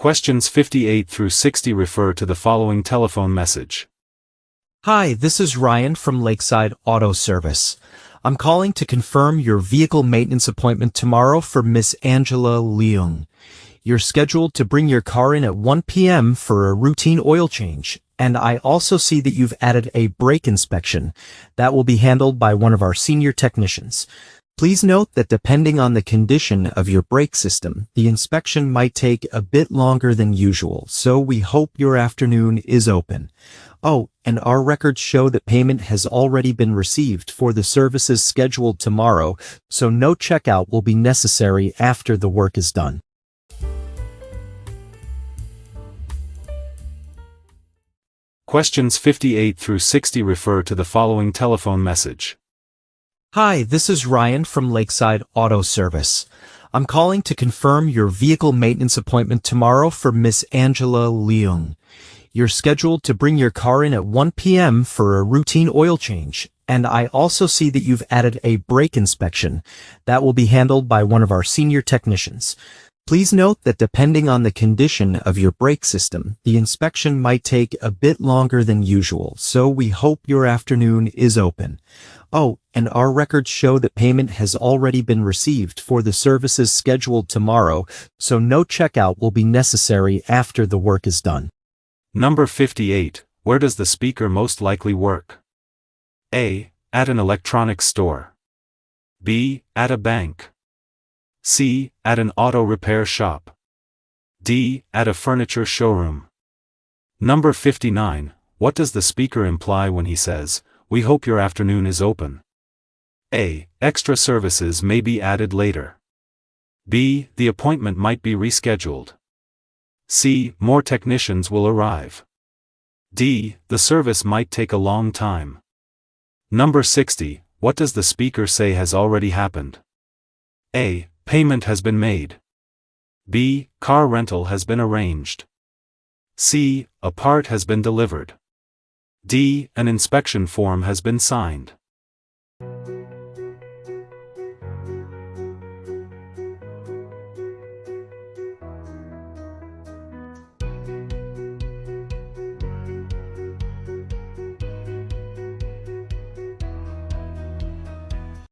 Questions 58 through 60 refer to the following telephone message. Hi, this is Ryan from Lakeside Auto Service. I'm calling to confirm your vehicle maintenance appointment tomorrow for Miss Angela Leung. You're scheduled to bring your car in at 1 p.m. for a routine oil change, and I also see that you've added a brake inspection. That will be handled by one of our senior technicians. Please note that depending on the condition of your brake system, the inspection might take a bit longer than usual, so we hope your afternoon is open. Oh, and our records show that payment has already been received for the services scheduled tomorrow, so no checkout will be necessary after the work is done. Questions 58 through 60 refer to the following telephone message. Hi, this is Ryan from Lakeside Auto Service. I'm calling to confirm your vehicle maintenance appointment tomorrow for Miss Angela Leung. You're scheduled to bring your car in at 1 p.m. for a routine oil change, and I also see that you've added a brake inspection. That will be handled by one of our senior technicians. Please note that depending on the condition of your brake system, the inspection might take a bit longer than usual, so we hope your afternoon is open. Oh, and our records show that payment has already been received for the services scheduled tomorrow, so no checkout will be necessary after the work is done. Number 58. Where does the speaker most likely work? A. At an electronics store. B. At a bank. C. At an auto repair shop. D. At a furniture showroom. Number 59. What does the speaker imply when he says, "We hope your afternoon is open"? A. Extra services may be added later. B. The appointment might be rescheduled. C. More technicians will arrive. D. The service might take a long time. Number 60. What does the speaker say has already happened? A. Payment has been made. B. Car rental has been arranged. C. A part has been delivered. D. An inspection form has been signed.